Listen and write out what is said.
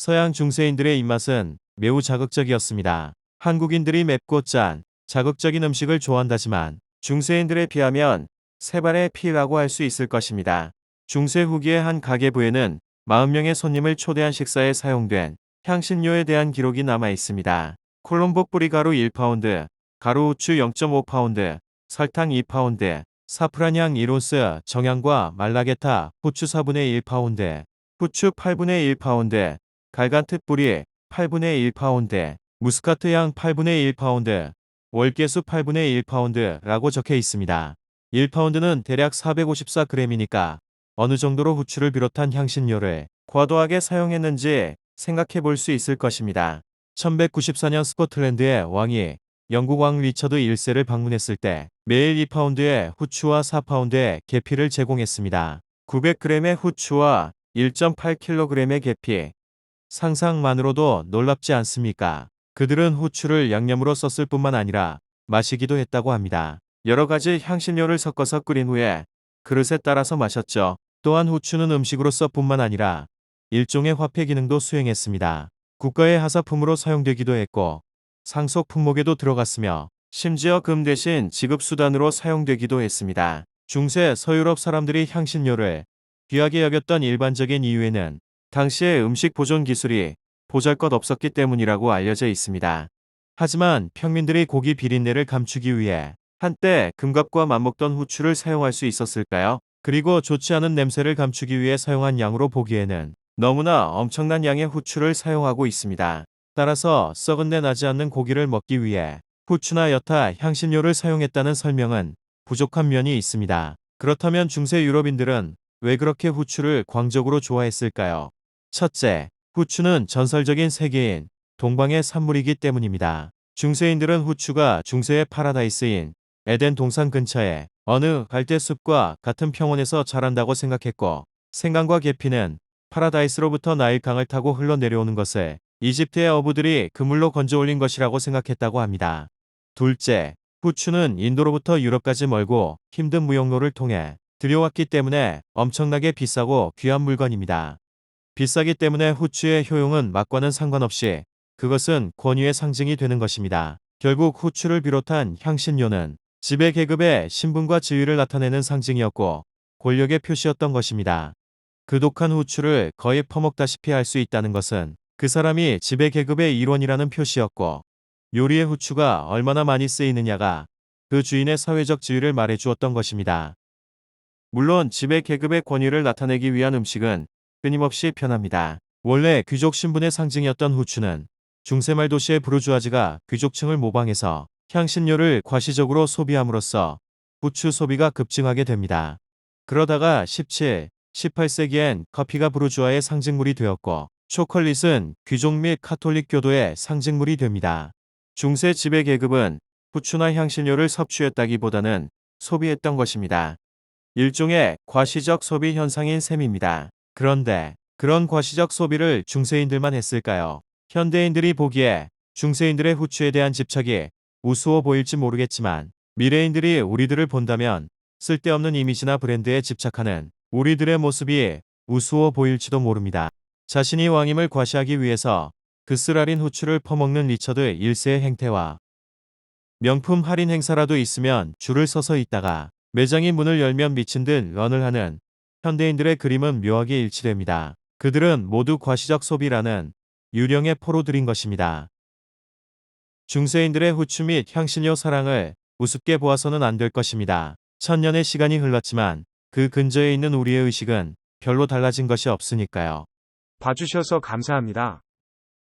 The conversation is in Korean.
서양 중세인들의 입맛은 매우 자극적이었습니다. 한국인들이 맵고 짠, 자극적인 음식을 좋아한다지만 중세인들에 비하면 세 발의 피라고 할 수 있을 것입니다. 중세 후기의 한 가게부에는 40명의 손님을 초대한 식사에 사용된 향신료에 대한 기록이 남아 있습니다. 콜롬보 뿌리 가루 1파운드, 가루 후추 0.5파운드, 설탕 2파운드, 사프란향 1온스, 정향과 말라게타, 후추 4분의 1파운드, 후추 8분의 1파운드, 갈간트 뿌리 8분의 1파운드, 무스카트 향 8분의 1파운드, 월계수 8분의 1파운드라고 적혀 있습니다. 1파운드는 대략 454g이니까 어느 정도로 후추를 비롯한 향신료를 과도하게 사용했는지 생각해 볼 수 있을 것입니다. 1194년 스코틀랜드의 왕이 영국 왕 리처드 1세를 방문했을 때 매일 2파운드의 후추와 4파운드의 계피를 제공했습니다. 900g의 후추와 1.8kg의 계피. 상상만으로도 놀랍지 않습니까? 그들은 후추를 양념으로 썼을 뿐만 아니라 마시기도 했다고 합니다. 여러 가지 향신료를 섞어서 끓인 후에 그릇에 따라서 마셨죠. 또한 후추는 음식으로서 뿐만 아니라 일종의 화폐 기능도 수행했습니다. 국가의 하사품으로 사용되기도 했고 상속 품목에도 들어갔으며 심지어 금 대신 지급수단으로 사용되기도 했습니다. 중세 서유럽 사람들이 향신료를 귀하게 여겼던 일반적인 이유에는 당시의 음식 보존 기술이 보잘것없었기 때문이라고 알려져 있습니다. 하지만 평민들이 고기 비린내를 감추기 위해 한때 금값과 맞먹던 후추를 사용할 수 있었을까요? 그리고 좋지 않은 냄새를 감추기 위해 사용한 양으로 보기에는 너무나 엄청난 양의 후추를 사용하고 있습니다. 따라서 썩은 내 나지 않는 고기를 먹기 위해 후추나 여타 향신료를 사용했다는 설명은 부족한 면이 있습니다. 그렇다면 중세 유럽인들은 왜 그렇게 후추를 광적으로 좋아했을까요? 첫째, 후추는 전설적인 세계인 동방의 산물이기 때문입니다. 중세인들은 후추가 중세의 파라다이스인 에덴 동산 근처에 어느 갈대숲과 같은 평원에서 자란다고 생각했고 생강과 계피는 파라다이스로부터 나일강을 타고 흘러내려오는 것을 이집트의 어부들이 그물로 건져 올린 것이라고 생각했다고 합니다. 둘째, 후추는 인도로부터 유럽까지 멀고 힘든 무역로를 통해 들여왔기 때문에 엄청나게 비싸고 귀한 물건입니다. 비싸기 때문에 후추의 효용은 맛과는 상관없이 그것은 권위의 상징이 되는 것입니다. 결국 후추를 비롯한 향신료는 지배 계급의 신분과 지위를 나타내는 상징이었고 권력의 표시였던 것입니다. 그 독한 후추를 거의 퍼먹다시피 할 수 있다는 것은 그 사람이 지배 계급의 일원이라는 표시였고 요리에 후추가 얼마나 많이 쓰이느냐가 그 주인의 사회적 지위를 말해주었던 것입니다. 물론 지배 계급의 권위를 나타내기 위한 음식은 끊임없이 변합니다. 원래 귀족 신분의 상징이었던 후추는 중세말 도시의 부르주아즈가 귀족층을 모방해서 향신료를 과시적으로 소비함으로써 후추 소비가 급증하게 됩니다. 그러다가 17, 18세기엔 커피가 부르주아의 상징물이 되었고 초콜릿은 귀족 및 카톨릭 교도의 상징물이 됩니다. 중세 지배 계급은 후추나 향신료를 섭취했다기보다는 소비했던 것입니다. 일종의 과시적 소비 현상인 셈입니다. 그런데 그런 과시적 소비를 중세인들만 했을까요? 현대인들이 보기에 중세인들의 후추에 대한 집착이 우스워 보일지 모르겠지만 미래인들이 우리들을 본다면 쓸데없는 이미지나 브랜드에 집착하는 우리들의 모습이 우스워 보일지도 모릅니다. 자신이 왕임을 과시하기 위해서 그 쓰라린 후추를 퍼먹는 리처드 1세의 행태와 명품 할인 행사라도 있으면 줄을 서서 있다가 매장이 문을 열면 미친 듯 런을 하는 현대인들의 그림은 묘하게 일치됩니다. 그들은 모두 과시적 소비라는 유령의 포로들인 것입니다. 중세인들의 후추 및 향신료 사랑을 우습게 보아서는 안 될 것입니다. 천년의 시간이 흘렀지만 그 근저에 있는 우리의 의식은 별로 달라진 것이 없으니까요. 봐주셔서 감사합니다.